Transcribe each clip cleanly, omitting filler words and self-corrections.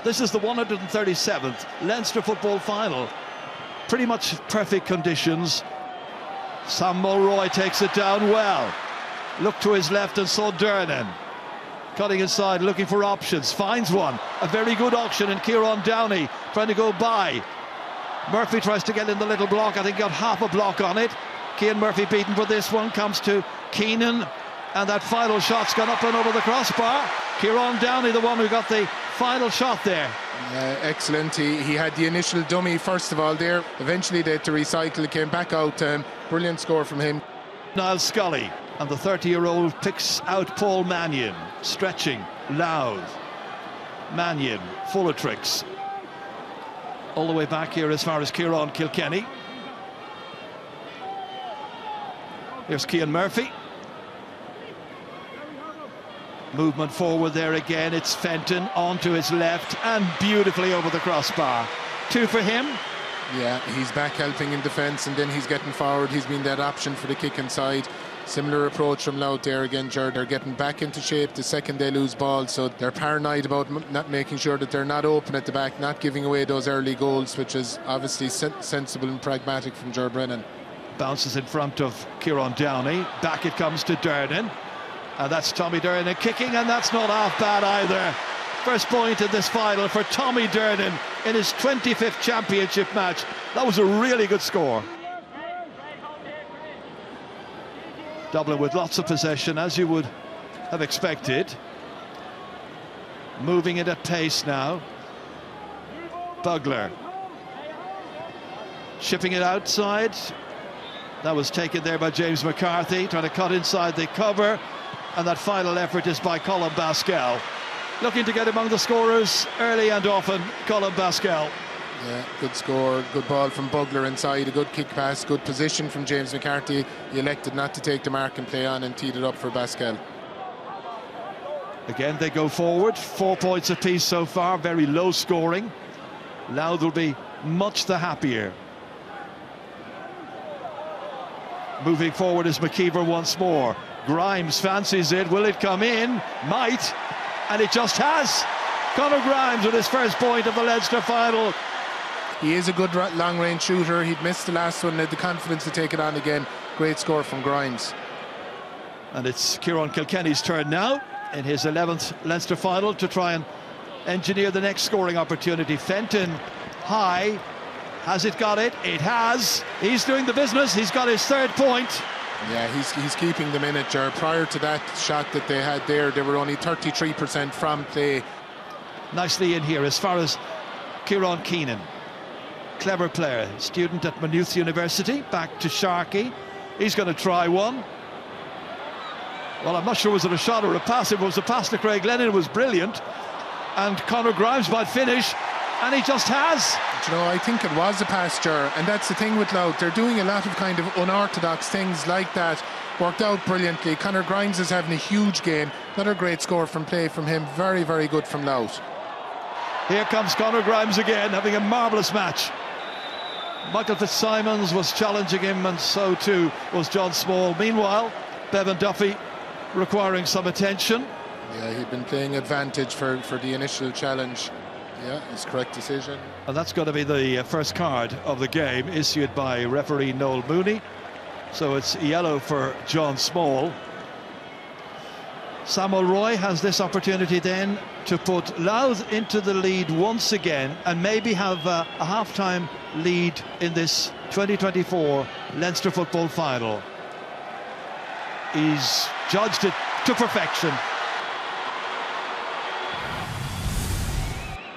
This is the 137th Leinster Football Final. Pretty much perfect conditions. Sam Mulroy takes it down well. Looked to his left and saw Dernan. Cutting inside, looking for options. Finds one. A very good auction in Kieran Downey, trying to go by. Murphy tries to get in the little block. I think got half a block on it. Cian Murphy beaten for this one. Comes to Keenan. And that final shot's gone up and over the crossbar. Kieran Downey, the one who got the final shot there. Excellent. He had the initial dummy first of all there. Eventually they had to recycle. It came back out. Brilliant score from him. Niall Scully, and the 30-year-old picks out Paul Mannion. Stretching, Louth. Mannion, full of tricks. All the way back here as far as Kieran Kilkenny. Here's Cian Murphy. Movement forward there again. It's Fenton onto his left and beautifully over the crossbar. 2 for him. Yeah, he's back helping in defence and then he's getting forward. He's been that option for the kick inside. Similar approach from Louth there again, Ger. They're getting back into shape the second they lose ball, so they're paranoid about not making sure that they're not open at the back, not giving away those early goals, which is obviously sensible and pragmatic from Ger Brennan. Bounces in front of Kieran Downey. Back it comes to Dernan. And that's Tommy Dernan kicking, and that's not half bad either. First point in this final for Tommy Dernan in his 25th championship match. That was a really good score. Dublin with lots of possession, as you would have expected. Moving it at pace now. Bugler. Shipping it outside. That was taken there by James McCarthy, trying to cut inside the cover. And that final effort is by Colin Basquel. Looking to get among the scorers early and often, Colin Basquel. Yeah, good score, good ball from Bugler inside, a good kick pass, good position from James McCarthy. He elected not to take the mark and play on and teed it up for Basquel. Again, they go forward, 4 points apiece so far, very low scoring. Louth will be much the happier. Moving forward is McKeever once more. Grimes fancies it. Will it come in? Might. And it just has. Conor Grimes with his first point of the Leinster final. He is a good long-range shooter. He'd missed the last one, had the confidence to take it on again. Great score from Grimes. And it's Kieran Kilkenny's turn now in his 11th Leinster final to try and engineer the next scoring opportunity. Fenton high. Has it got it? It has. He's doing the business. He's got his 3rd point. Yeah, he's keeping them in it, Ger. Prior to that shot that they had there, they were only 33% from play. Nicely in here as far as Kieran Keenan. Clever player, student at Louth University, back to Sharkey. He's going to try one. Well, I'm not sure was it a shot or a pass. If it was a pass to Craig Lennon, it was brilliant. And Conor Grimes might finish, and he just has. You know, I think it was a pass, Ger, and that's the thing with Louth. They're doing a lot of kind of unorthodox things like that. Worked out brilliantly. Conor Grimes is having a huge game. Another great score from play from him. Very, very good from Louth. Here comes Conor Grimes again, having a marvellous match. Michael Fitzsimons was challenging him, and so too was John Small. Meanwhile, Bevan Duffy requiring some attention. Yeah, he'd been playing advantage for the initial challenge. Yeah, it's correct decision. And that's going to be the first card of the game, issued by referee Noel Mooney. So it's yellow for John Small. Sam Mulroy has this opportunity then to put Louth into the lead once again and maybe have a half-time lead in this 2024 Leinster Football Final. He's judged it to perfection.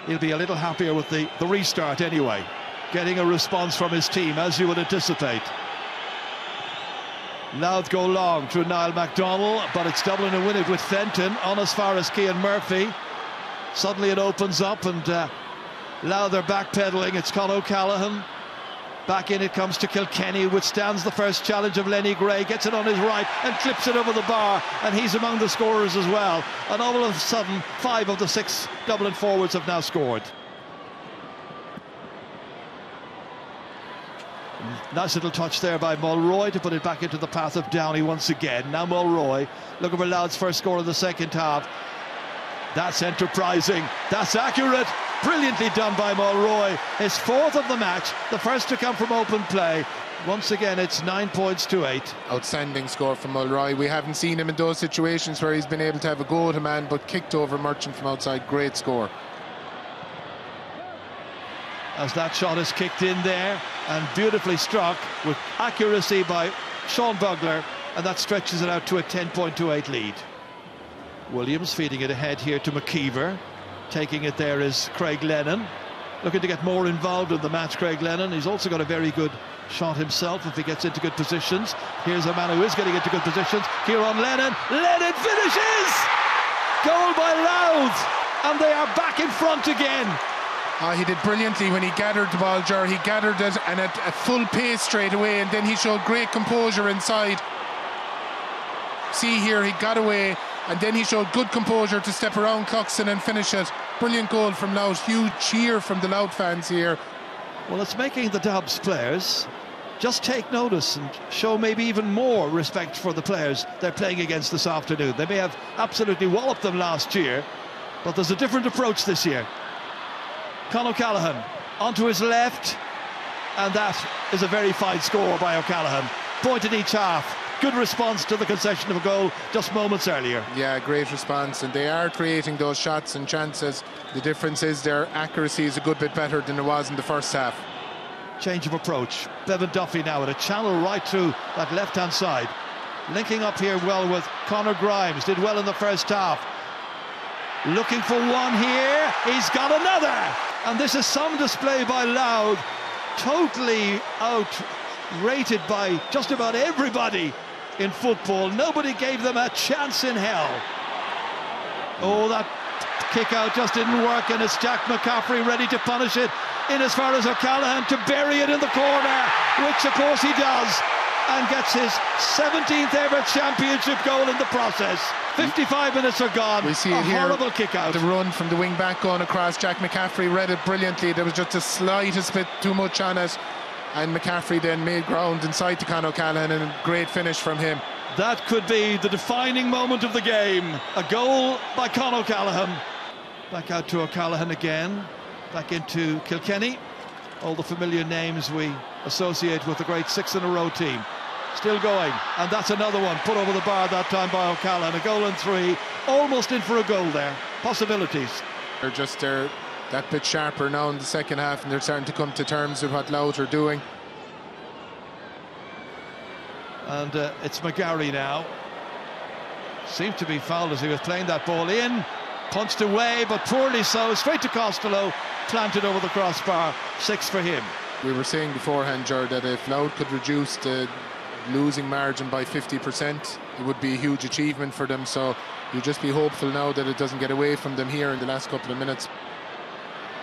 He'll be a little happier with the restart anyway. Getting a response from his team, as you would anticipate. Louth go long through Niall MacDonald, but it's Dublin who win it with Fenton on as far as Cian Murphy. Suddenly it opens up and Louth are backpedaling. It's Con O'Callaghan. Back in it comes to Kilkenny, withstands the first challenge of Lenny Gray, gets it on his right and clips it over the bar, and he's among the scorers as well. And all of a sudden, 5 of the 6 Dublin forwards have now scored. Nice little touch there by Mulroy to put it back into the path of Downey once again. Now Mulroy looking for Louth's first score of the second half. That's enterprising, that's accurate, Brilliantly done by Mulroy. His fourth of the match, the first to come from open play. Once again, it's 9 points to 8. Outstanding score from Mulroy. We haven't seen him in those situations where he's been able to have a go at a man, but kicked over Merchant from outside. Great score. As that shot is kicked in there and beautifully struck with accuracy by Sean Bugler, and that stretches it out to a 10-point-8 lead. Williams feeding it ahead here to McKeever. Taking it there is Craig Lennon, looking to get more involved in the match. Craig Lennon, he's also got a very good shot himself if he gets into good positions. Here's a man who is getting into good positions. Kieran Lennon finishes! Goal by Louth, and they are back in front again. He did brilliantly when he gathered the ball, Ger. He gathered it and at full pace straight away, and then he showed great composure inside. See here, he got away, and then he showed good composure to step around Cluxton and finish it. Brilliant goal from Louth. Huge cheer from the Louth fans here. Well, it's making the Dubs players just take notice and show maybe even more respect for the players they're playing against this afternoon. They may have absolutely walloped them last year, but there's a different approach this year. Con O'Callaghan onto his left, and that is a very fine score by O'Callaghan. Point in each half. Good response to the concession of a goal just moments earlier. Yeah, great response, and they are creating those shots and chances. The difference is their accuracy is a good bit better than it was in the first half. Change of approach. Bevan Duffy now at a channel right through that left-hand side. Linking up here well with Conor Grimes. Did well in the first half. Looking for one here. He's got another. And this is some display by Louth. Totally outrated by just about everybody in football. Nobody gave them a chance in hell. Oh, that kick out just didn't work, and it's Jack McCaffrey ready to punish it in as far as O'Callaghan to bury it in the corner, which of course he does, and gets his 17th ever championship goal in the process. 55 minutes are gone. We see it here, horrible kick out. The run from the wing back going across. Jack McCaffrey read it brilliantly. There was just the slightest bit too much on it, and McCaffrey then made ground inside to Con O'Callaghan, and a great finish from him. That could be the defining moment of the game. A goal by Con O'Callaghan. Back out to O'Callaghan again. Back into Kilkenny. All the familiar names we associate with the great 6-in-a-row team. Still going, and that's another one put over the bar that time by O'Callaghan. A goal and 3, almost in for a goal there. Possibilities. They're just that bit sharper now in the second half, and they're starting to come to terms with what Louth are doing. And it's McGarry now. Seemed to be fouled as he was playing that ball in. Punched away, but poorly so. Straight to Costello, planted over the crossbar. 6 for him. We were saying beforehand, Ger, that if Louth could reduce the losing margin by 50%, it would be a huge achievement for them. So you just be hopeful now that it doesn't get away from them here in the last couple of minutes.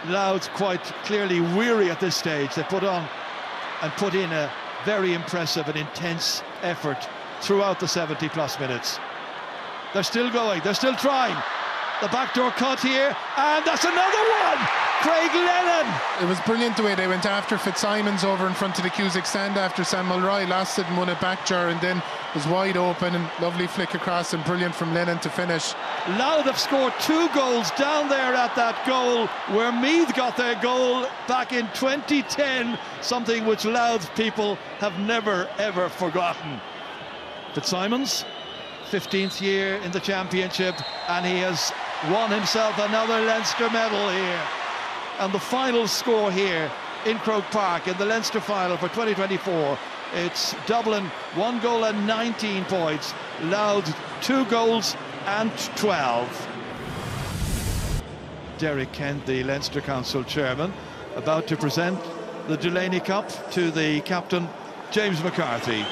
Louth quite clearly weary at this stage. They put on and put in a very impressive and intense effort throughout the 70+ minutes. They're still going, they're still trying. The backdoor cut here, and that's another one! Craig Lennon! It was brilliant the way they went after Fitzsimons over in front of the Cusack stand after Sam Mulroy lost it and won it back, Ger, and then was wide open, and lovely flick across, and brilliant from Lennon to finish. Louth have scored 2 goals down there at that goal where Meath got their goal back in 2010, something which Louth people have never ever forgotten. Fitzsimons, 15th year in the championship, and he has won himself another Leinster medal here. And the final score here in Croke Park in the Leinster final for 2024, it's Dublin 1 goal and 19 points, Louth 2 goals and 12. Derek Kent, the Leinster Council chairman, about to present the Delaney Cup to the captain James McCarthy.